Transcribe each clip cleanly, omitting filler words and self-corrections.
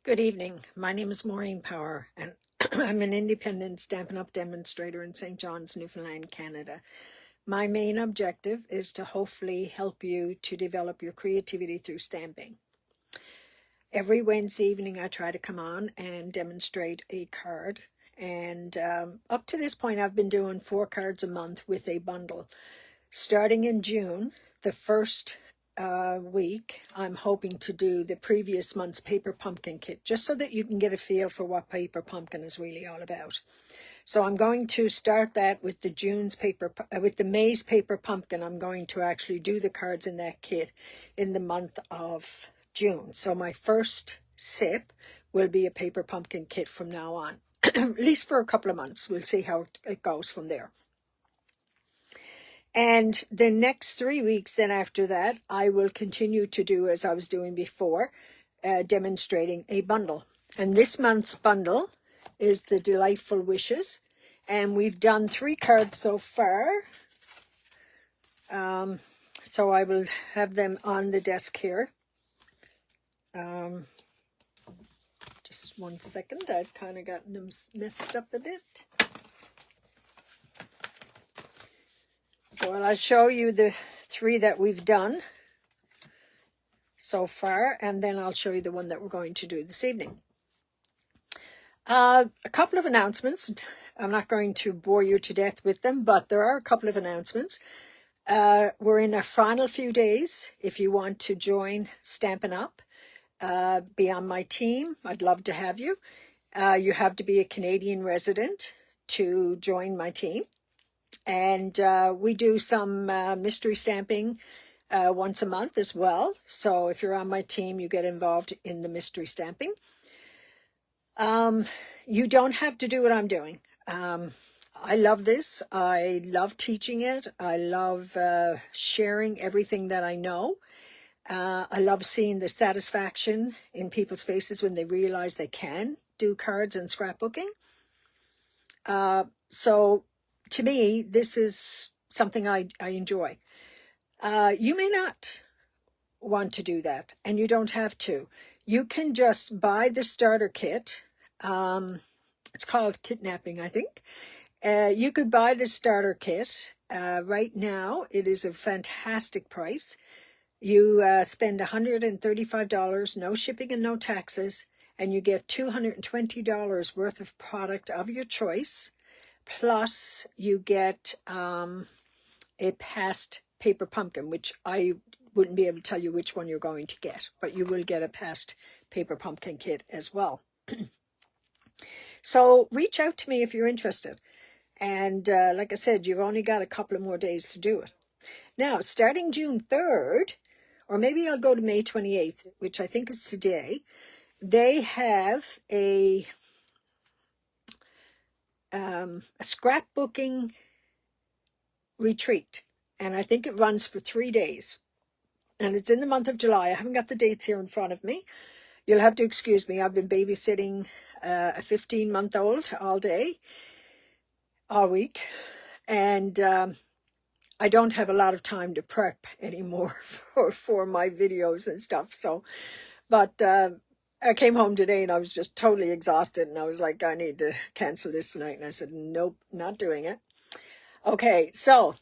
Good evening. My name is Maureen Power, and I'm an independent Stampin' Up! Demonstrator in St. John's, Newfoundland, Canada. My main objective is to hopefully help you to develop your creativity through stamping. Every Wednesday evening, I try to come on and demonstrate a card. And up to this point, I've been doing 4 cards a month with a bundle. Starting in June, the first week, I'm hoping to do the previous month's Paper Pumpkin kit, just so that you can get a feel for what Paper Pumpkin is really all about. So I'm going to start that with the May's Paper Pumpkin. I'm going to actually do the cards in that kit in the month of June. So my first sip will be a Paper Pumpkin kit from now on, at least for a couple of months. We'll see how it goes from there. And the next 3 weeks then after that, I will continue to do as I was doing before, demonstrating a bundle. And this month's bundle is the Delightful Wishes. And we've done 3 cards so far. So I will have them on the desk here. Just 1 second. I've kind of gotten them messed up a bit. So I'll show you the 3 that we've done so far, and then I'll show you the one that we're going to do this evening. A couple of announcements. I'm not going to bore you to death with them, but there are a couple of announcements. We're in our final few days. If you want to join Stampin' Up!, be on my team, I'd love to have you. You have to be a Canadian resident to join my team. And we do some mystery stamping once a month as well. So if you're on my team, you get involved in the mystery stamping. You don't have to do what I'm doing. I love this. I love teaching it. I love sharing everything that I know. I love seeing the satisfaction in people's faces when they realize they can do cards and scrapbooking. So to me, this is something I enjoy. You may not want to do that, and you don't have to. You can just buy the starter kit. It's called Kidnapping, I think. You could buy the starter kit. Right now, it is a fantastic price. You spend $135, no shipping and no taxes, and you get $220 worth of product of your choice. Plus, you get a past Paper Pumpkin, which I wouldn't be able to tell you which one you're going to get, but you will get a past Paper Pumpkin kit as well. So reach out to me if you're interested. And like I said, you've only got a couple of more days to do it. Now, starting June 3rd, or maybe I'll go to May 28th, which I think is today, they have a scrapbooking retreat, and I think it runs for 3 days, and it's in the month of July. I haven't got the dates here in front of me. You'll have to excuse me. I've been babysitting a 15-month-old all day, all week, and I don't have a lot of time to prep anymore for my videos and stuff. So, but I came home today and I was just totally exhausted, and I was like, I need to cancel this tonight. And I said, nope, not doing it. Okay, so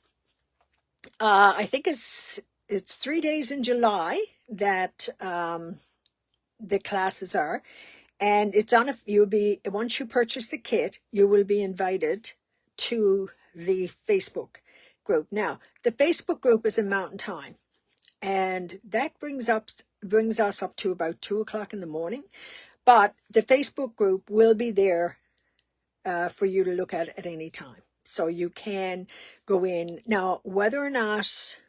I think it's 3 days in July that the classes are, and it's on once you purchase the kit, you will be invited to the Facebook group. Now, the Facebook group is in Mountain Time, and that brings us up to about 2 o'clock in the morning. But the Facebook group will be there for you to look at any time. So you can go in. Now, whether or not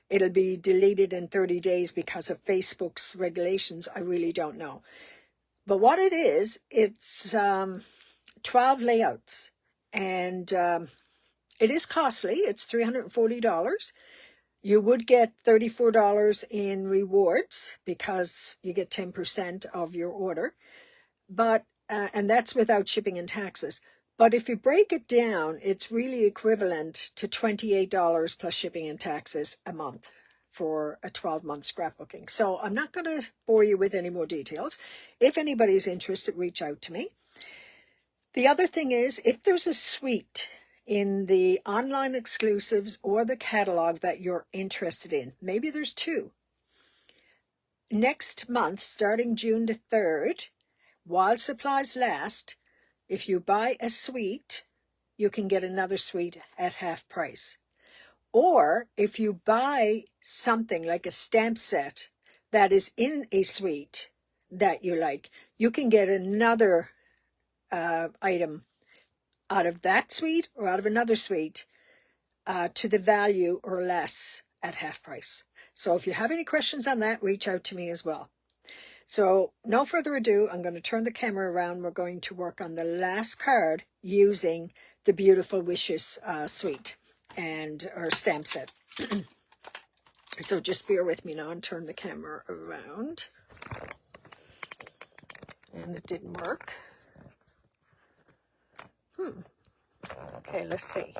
it'll be deleted in 30 days because of Facebook's regulations, I really don't know. But what it is, it's 12 layouts, and it is costly. It's $340. You would get $34 in rewards because you get 10% of your order, but and that's without shipping and taxes. But if you break it down, it's really equivalent to $28 plus shipping and taxes a month for a 12-month scrapbooking. So I'm not going to bore you with any more details. If anybody's interested, reach out to me. The other thing is, if there's a suite in the online exclusives or the catalog that you're interested in, maybe there's 2. Next month, starting June the 3rd, while supplies last, if you buy a suite, you can get another suite at half price. Or if you buy something like a stamp set that is in a suite that you like, you can get another item out of that suite or out of another suite to the value or less at half price. So if you have any questions on that, reach out to me as well. So no further ado, I'm going to turn the camera around. We're going to work on the last card using the Beautiful Wishes suite and our stamp set. So just bear with me now and turn the camera around. And it didn't work. Okay, let's see.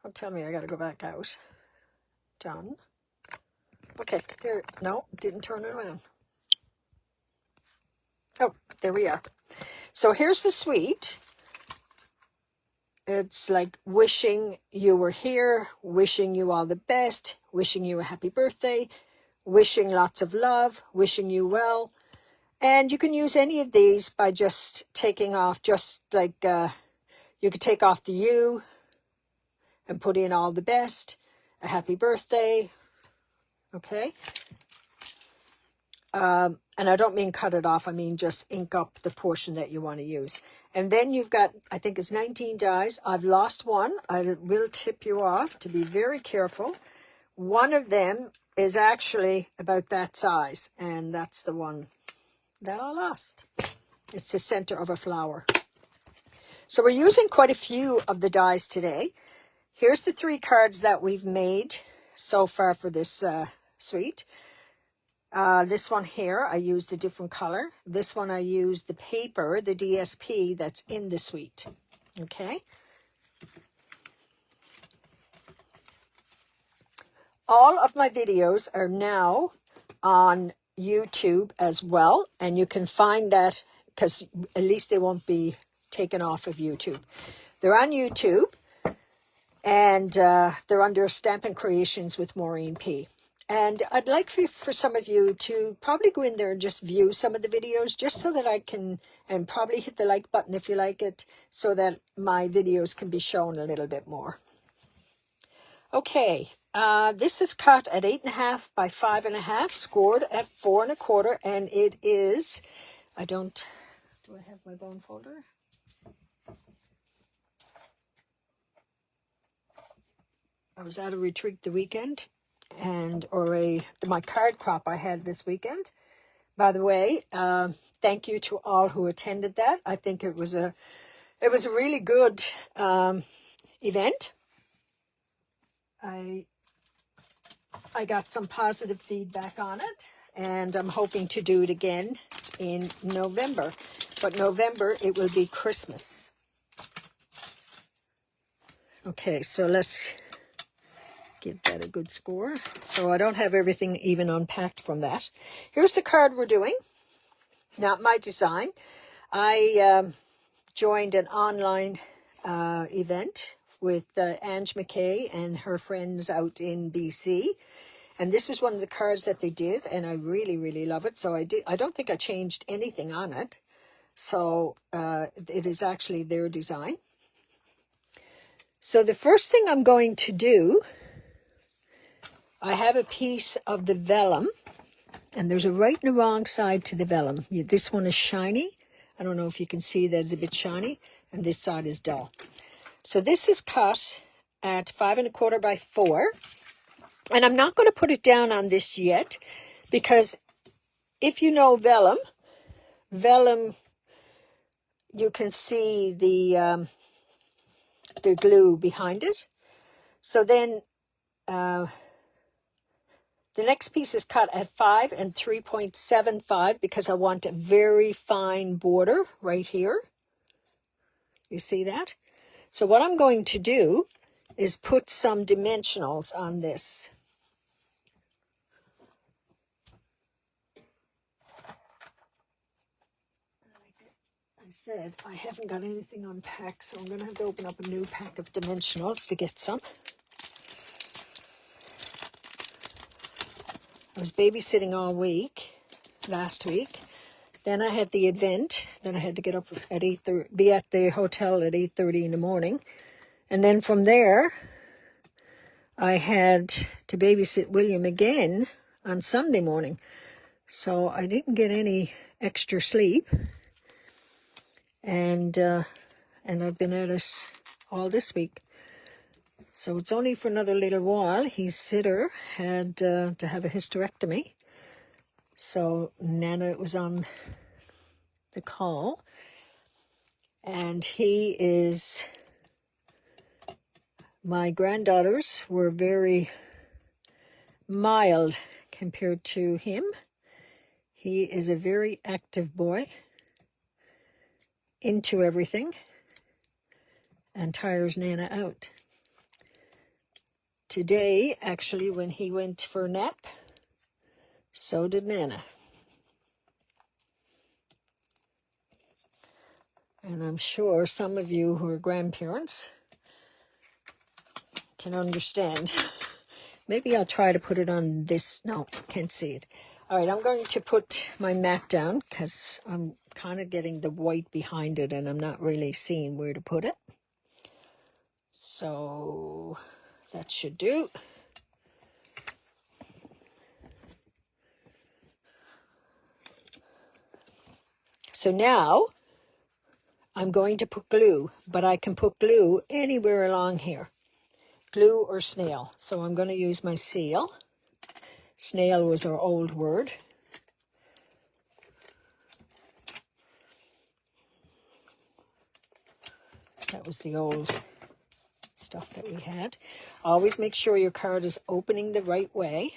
Oh, tell me I got to go back out. Done. Okay, there. No, didn't turn it around. Oh, there we are. So here's the suite. It's like wishing you were here, wishing you all the best, wishing you a happy birthday, wishing lots of love, wishing you well. And you can use any of these by just taking off, just like you could take off the you and put in all the best, a happy birthday, okay? And I don't mean cut it off, I mean just ink up the portion that you want to use. And then you've got, I think it's 19 dies. I've lost one. I will tip you off to be very careful. One of them is actually about that size, and that's the one that I lost. It's the center of a flower. So we're using quite a few of the dies today. Here's the 3 cards that we've made so far for this suite. This one here, I used a different color. This one I used the paper, the DSP that's in the suite. Okay. All of my videos are now on YouTube as well, and you can find that because at least they won't be taken off of YouTube. They're on YouTube, and they're under Stampin' Creations with Maureen P. And I'd like for some of you to probably go in there and just view some of the videos, just so that I can, and probably hit the like button if you like it, so that my videos can be shown a little bit more. Okay, this is cut at 8.5 by 5.5, scored at 4 1/4, and it is, do I have my bone folder? I was at a retreat the weekend, my card crop I had this weekend. By the way, thank you to all who attended that. I think it was a really good event. I got some positive feedback on it, and I'm hoping to do it again in November. But November, it will be Christmas. Okay, so let's give that a good score. So I don't have everything even unpacked from that. Here's the card we're doing. Not my design. I joined an online event with Ange McKay and her friends out in BC. And this was one of the cards that they did, and I really, really love it. So I don't think I changed anything on it. So it is actually their design. So the first thing I'm going to do, I have a piece of the vellum, and there's a right and a wrong side to the vellum. This one is shiny. I don't know if you can see that it's a bit shiny, and this side is dull. So this is cut at 5 1/4 by 4. And I'm not going to put it down on this yet, because if you know vellum, you can see the glue behind it. So then the next piece is cut at 5 and 3.75 because I want a very fine border right here. You see that? So what I'm going to do is put some dimensionals on this. I said I haven't got anything unpacked, so I'm going to have to open up a new pack of dimensionals to get some. I was babysitting all week, last week. Then I had the event. Then I had to get up at 8:30, be at the hotel at 8:30 in the morning. And then from there, I had to babysit William again on Sunday morning. So I didn't get any extra sleep. And I've been at it all this week. So it's only for another little while. His sitter had to have a hysterectomy. So Nana was on the call. And my granddaughters were very mild compared to him. He is a very active boy, into everything, and tires Nana out. Today, actually, when he went for a nap, so did Nana. And I'm sure some of you who are grandparents can understand. Maybe I'll try to put it on this. No, can't see it. All right, I'm going to put my mat down because I'm kind of getting the white behind it and I'm not really seeing where to put it. So that should do. So now I'm going to put glue, but I can put glue anywhere along here. Glue or snail. So I'm going to use my seal. Snail was our old word. That was the old stuff that we had. Always make sure your card is opening the right way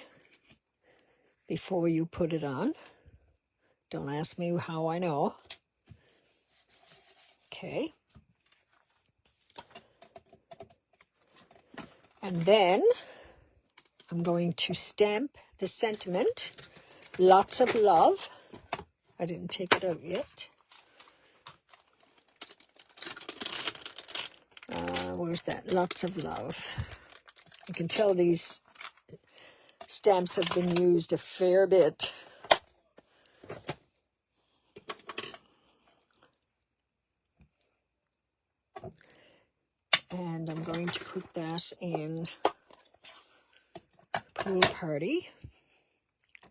before you put it on. Don't ask me how I know. Okay. And then I'm going to stamp the sentiment. Lots of love. I didn't take it out yet. Where's that? Lots of love. You can tell these stamps have been used a fair bit. And I'm going to put that in Pool Party.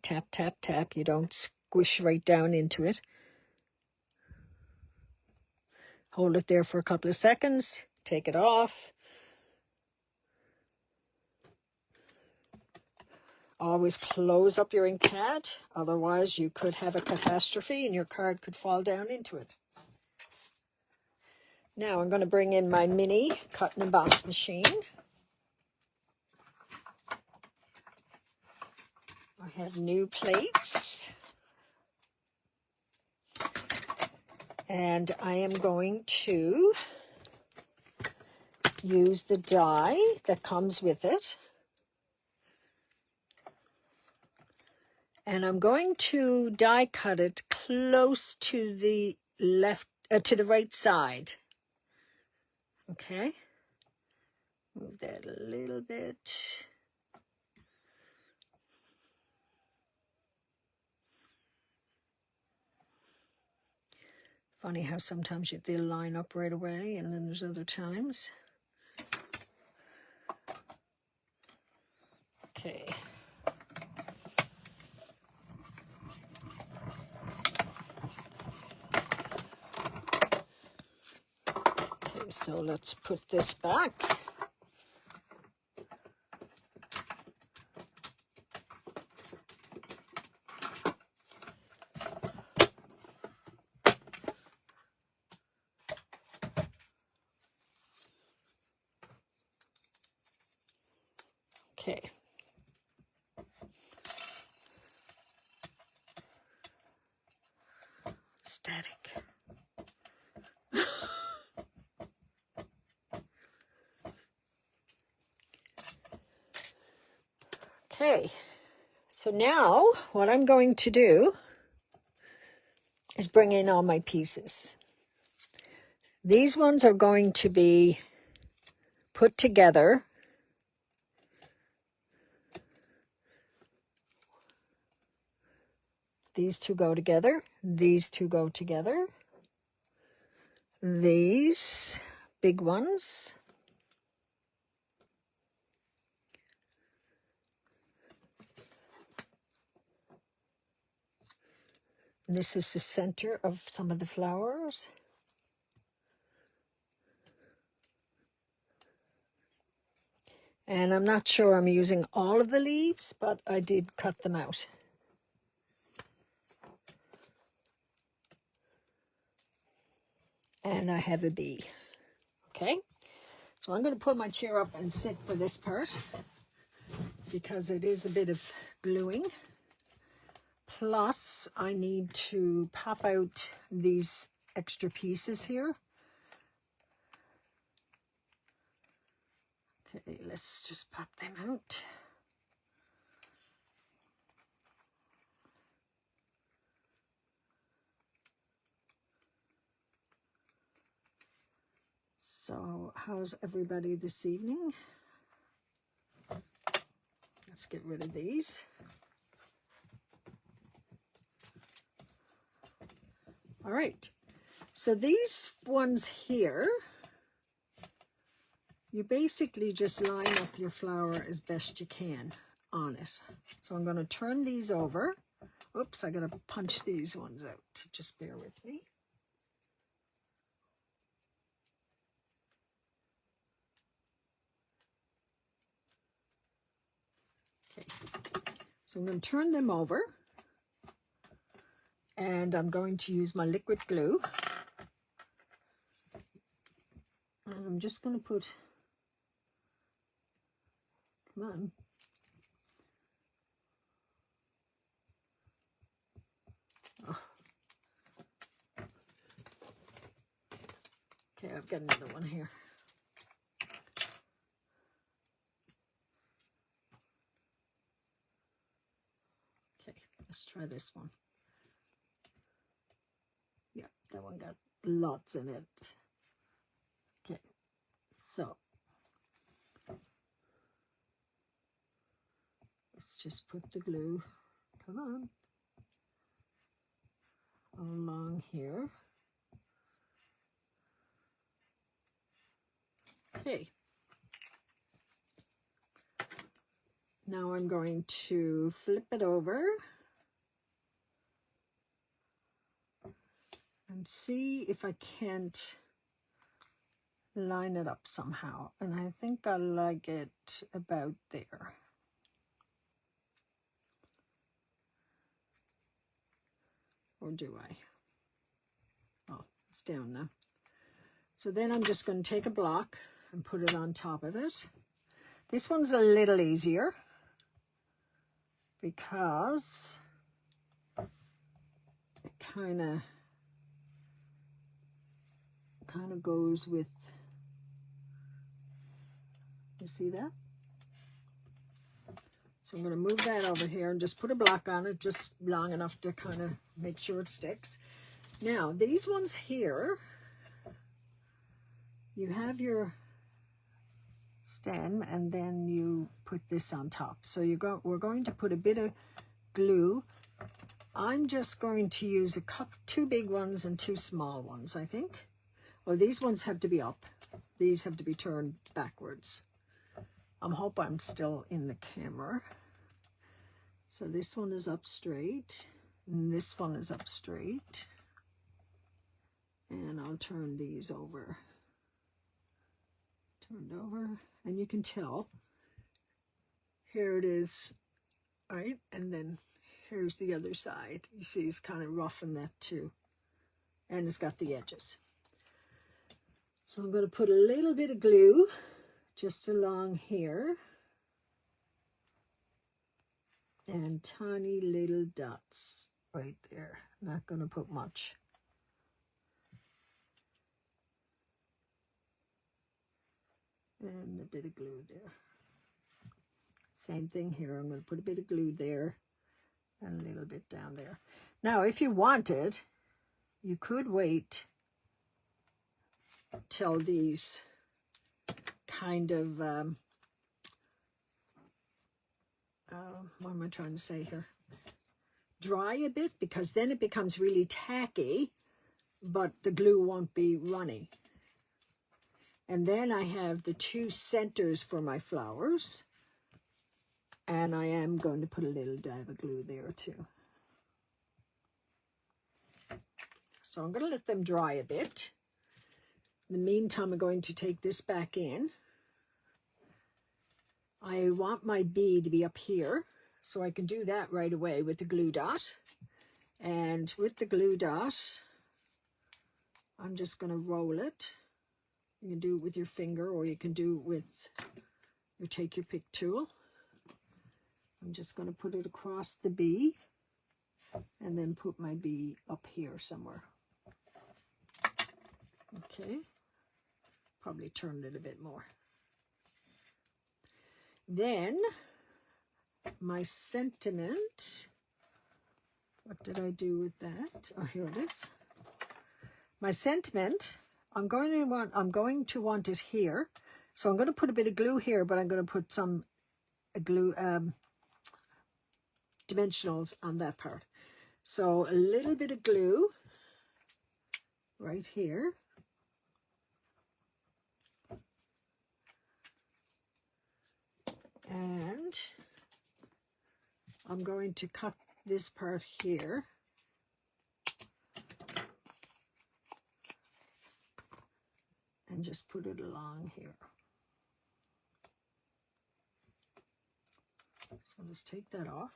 Tap, tap, tap. You don't squish right down into it. Hold it there for a couple of seconds. Take it off. Always close up your ink pad. Otherwise, you could have a catastrophe and your card could fall down into it. Now I'm going to bring in my mini cut and emboss machine. I have new plates. And I am going to use the die that comes with it. And I'm going to die cut it close to the to the right side. Okay. Move that a little bit. Funny how sometimes they'll line up right away and then there's other times. Okay. Okay, so let's put this back. Okay. Static. Okay, so now what I'm going to do is bring in all my pieces. These ones are going to be put together. These two go together. These two go together. These big ones. This is the center of some of the flowers. And I'm not sure I'm using all of the leaves, but I did cut them out. And I have a bee. Okay, so I'm going to put my chair up and sit for this part because it is a bit of gluing. Plus, I need to pop out these extra pieces here. Okay, let's just pop them out. So, how's everybody this evening? Let's get rid of these. All right, so these ones here, you basically just line up your flower as best you can on it. So I'm going to turn these over. Oops, I got to punch these ones out. Just bear with me. Okay, so I'm going to turn them over. And I'm going to use my liquid glue. And I'm just going to put, come on. Oh. Okay, I've got another one here. Okay, let's try this one. Yeah, that one got lots in it. Okay, so let's just put the glue, come on, along here. Okay. Now I'm going to flip it over and see if I can't line it up somehow. And I think I like it about there. Or do I? Oh, it's down now. So then I'm just going to take a block and put it on top of it. This one's a little easier because it kind of goes with, you see that? So I'm going to move that over here and just put a block on it, just long enough to kind of make sure it sticks. Now, these ones here, you have your stem and then you put this on top. So we're going to put a bit of glue. I'm just going to use two big ones and two small ones, I think. Well, these ones have to be up. These have to be turned backwards. I hope I'm still in the camera. So this one is up straight, and this one is up straight. And I'll turn these over. Turned over, and you can tell. Here it is, right? And then here's the other side. You see it's kind of rough in that too. And it's got the edges. So I'm going to put a little bit of glue just along here. And tiny little dots right there. Not going to put much. And a bit of glue there. Same thing here. I'm going to put a bit of glue there and a little bit down there. Now, if you wanted, you could wait till these kind of, what am I trying to say here? Dry a bit, because then it becomes really tacky, but the glue won't be runny. And then I have the 2 centers for my flowers. And I am going to put a little dab of glue there too. So I'm going to let them dry a bit. In the meantime, I'm going to take this back in. I want my bee to be up here, so I can do that right away with the glue dot. And with the glue dot, I'm just going to roll it. You can do it with your finger, or you can do it with your take your pick tool. I'm just going to put it across the bee and then put my bee up here somewhere. Okay, probably turn it a bit more. Then my sentiment, what did I do with that? Oh, here it is. My sentiment, I'm going to want it here. So I'm going to put a bit of glue here, but I'm going to put some glue, dimensionals on that part. So a little bit of glue right here. And I'm going to cut this part here. And just put it along here. So let's take that off.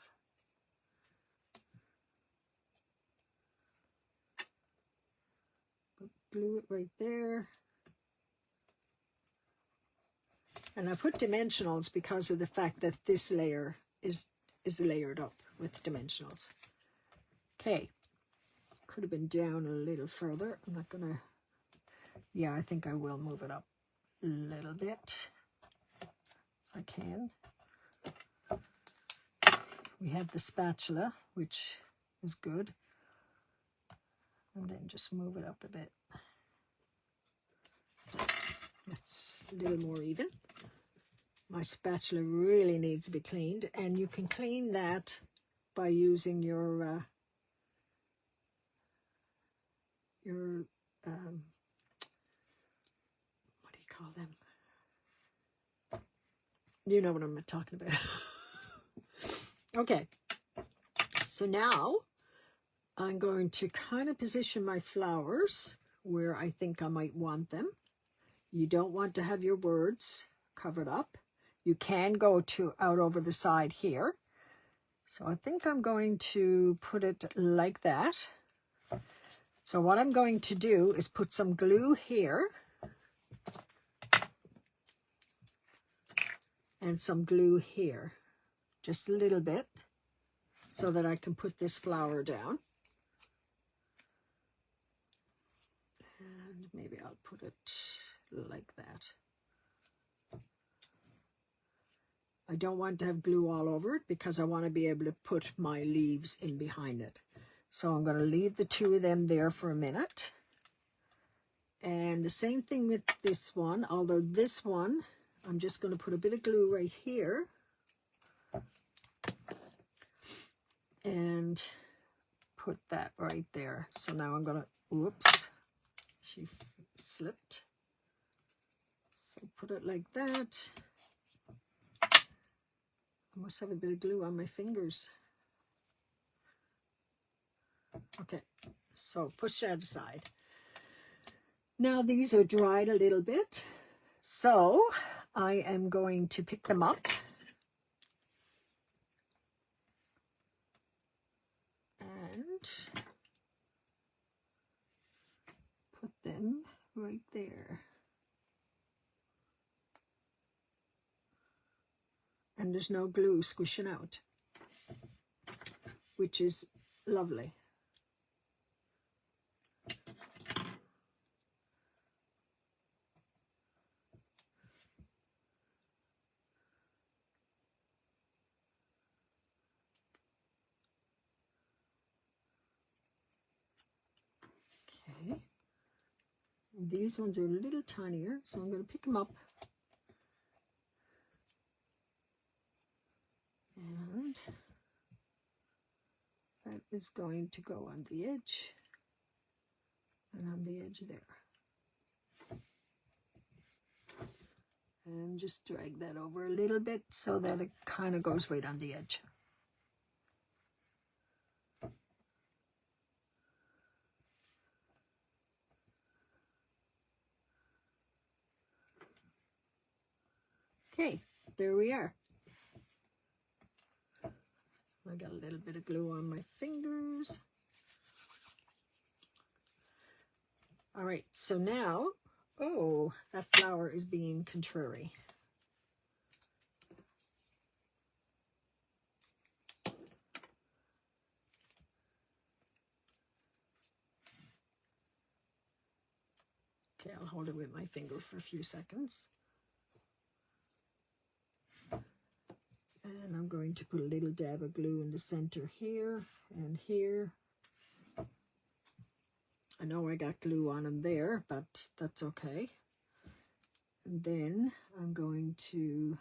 Glue it right there. And I put dimensionals because of the fact that this layer is layered up with dimensionals. Okay. Could have been down a little further. I'm not going to... Yeah, I think I will move it up a little bit. If I can. We have the spatula, which is good. And then just move it up a bit. That's a little more even. My spatula really needs to be cleaned, and you can clean that by using your what do you call them? You know what I'm talking about. Okay, so now I'm going to kind of position my flowers where I think I might want them. You don't want to have your words covered up. You can go out over the side here. So I think I'm going to put it like that. So what I'm going to do is put some glue here. And some glue here. Just a little bit. So that I can put this flower down. And maybe I'll put it like that. I don't want to have glue all over it because I want to be able to put my leaves in behind it. So I'm going to leave the 2 of them there for a minute. And the same thing with this one, although this one, I'm just going to put a bit of glue right here. And put that right there. So now I'm going to, whoops, she slipped. So put it like that. I must have a bit of glue on my fingers. Okay, so push that aside. Now these are dried a little bit, so I am going to pick them up. And put them right there. And there's no glue squishing out, which is lovely. Okay. These ones are a little tinier, so I'm going to pick them up. And that is going to go on the edge and on the edge there. And just drag that over a little bit so that it kind of goes right on the edge. Okay, there we are. I got a little bit of glue on my fingers. All right, so now, oh, that flower is being contrary. Okay, I'll hold it with my finger for a few seconds. And I'm going to put a little dab of glue in the center here and here. I know I got glue on them there, but that's okay. And then I'm going to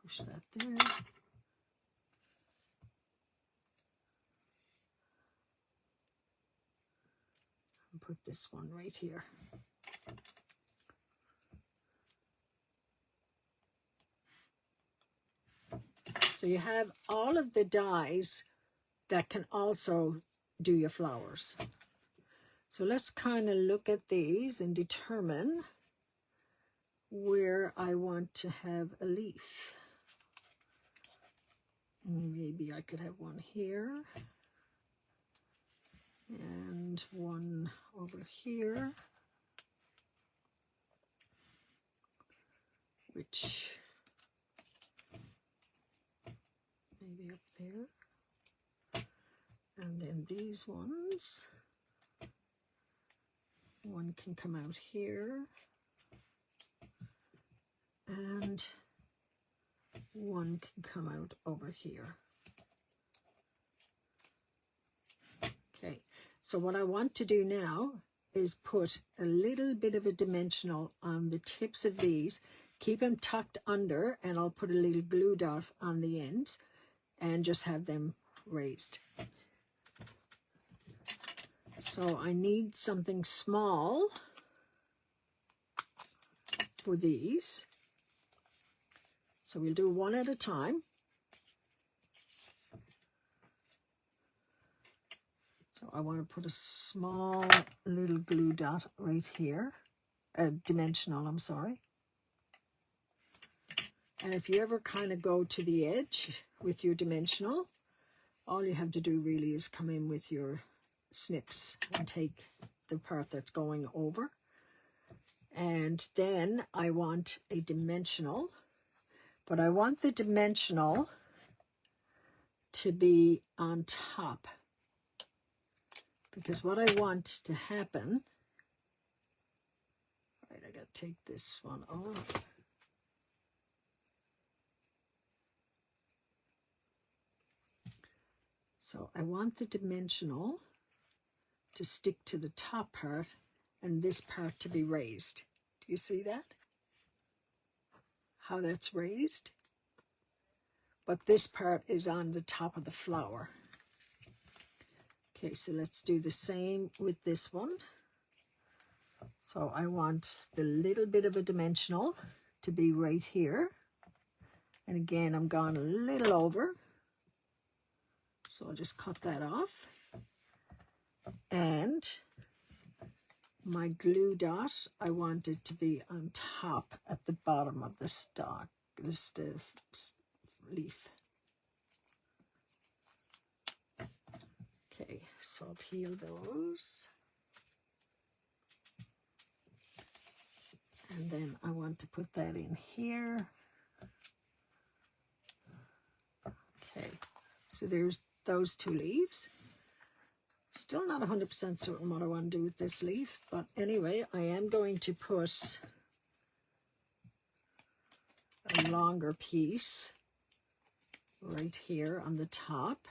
push that there. And put this one right here. So you have all of the dies that can also do your flowers. So let's kind of look at these and determine where I want to have a leaf. Maybe I could have one here and one over here, which maybe up there. And then these ones, one can come out here and one can come out over here. Okay, so what I want to do now is put a little bit of a dimensional on the tips of these, keep them tucked under, and I'll put a little glue dot on the ends and just have them raised. So I need something small for these. So we'll do one at a time. So I want to put a small little glue dot right here, dimensional, I'm sorry. And if you ever kind of go to the edge with your dimensional, all you have to do really is come in with your snips and take the part that's going over. And then I want a dimensional, but I want the dimensional to be on top. Because what I want to happen, right, I got to take this one off. So I want the dimensional to stick to the top part and this part to be raised. Do you see that? How that's raised? But this part is on the top of the flower. Okay, so let's do the same with this one. So I want the little bit of a dimensional to be right here. And again, I'm gone a little over. So I'll just cut that off. And my glue dot, I want it to be on top at the bottom of the stalk, this leaf. Okay, so I'll peel those. And then I want to put that in here. Okay, so there's those two leaves. Still not 100% certain what I want to do with this leaf, but anyway, I am going to put a longer piece right here on the top.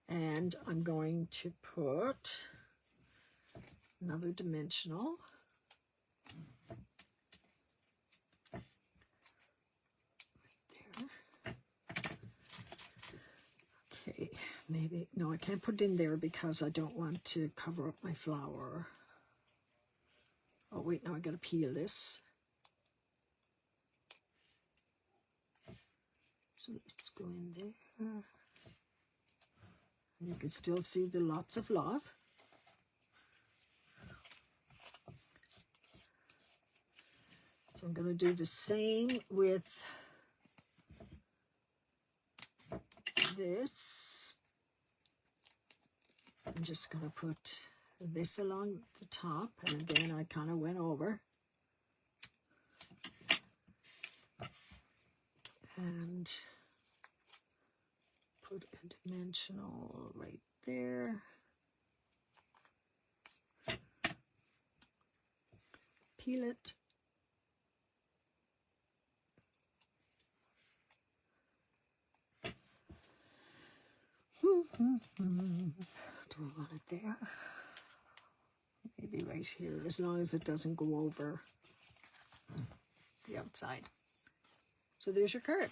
And I'm going to put another dimensional. Right there. Okay, maybe, no, I can't put it in there because I don't want to cover up my flower. Oh wait, now I gotta peel this. So let's go in there. And you can still see the lots of love. So I'm going to do the same with this. I'm just going to put this along the top, and again I kind of went over. And put a dimensional right there. Peel it. Do I want it there? Maybe right here, as long as it doesn't go over the outside. So there's your card.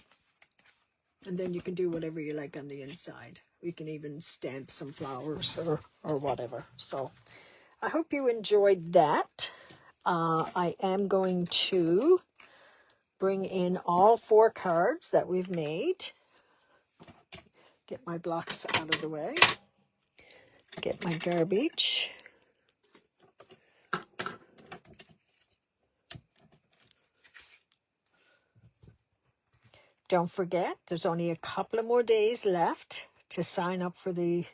And then you can do whatever you like on the inside. You can even stamp some flowers or whatever. So I hope you enjoyed that. I am going to bring in all 4 cards that we've made. Get my blocks out of the way. Get my garbage. Don't forget, there's only a couple of more days left to sign up for the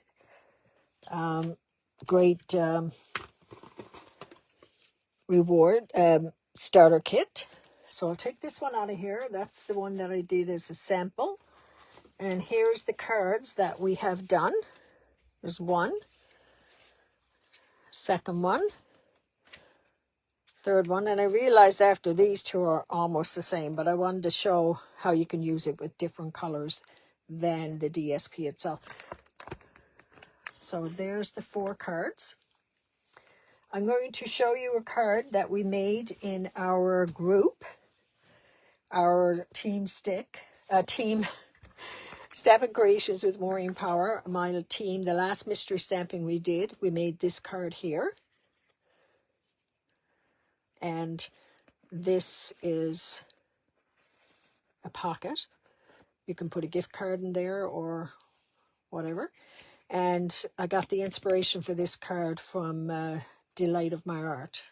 great reward starter kit. So I'll take this one out of here. That's the one that I did as a sample. And here's the cards that we have done. There's one, second one, third one, and I realized after these 2 are almost the same, but I wanted to show how you can use it with different colors than the DSP itself. So there's the 4 cards. I'm going to show you a card that we made in our group, our team Stamping Creations with Maureen Power, my team. The last mystery stamping we did, we made this card here. And this is a pocket. You can put a gift card in there or whatever. And I got the inspiration for this card from Delight of My Art,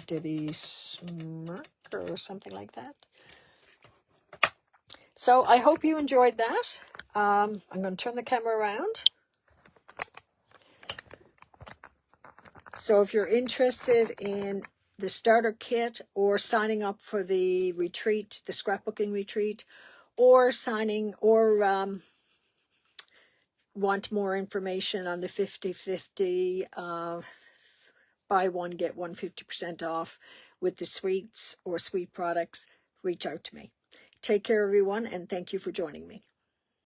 Debbie Smirk or something like that. So I hope you enjoyed that. I'm going to turn the camera around. So if you're interested in the starter kit or signing up for the retreat, the scrapbooking retreat, or signing or want more information on the 50/50 buy one get one 50% off with the sweets or sweet products, reach out to me. Take care, everyone, and thank you for joining me.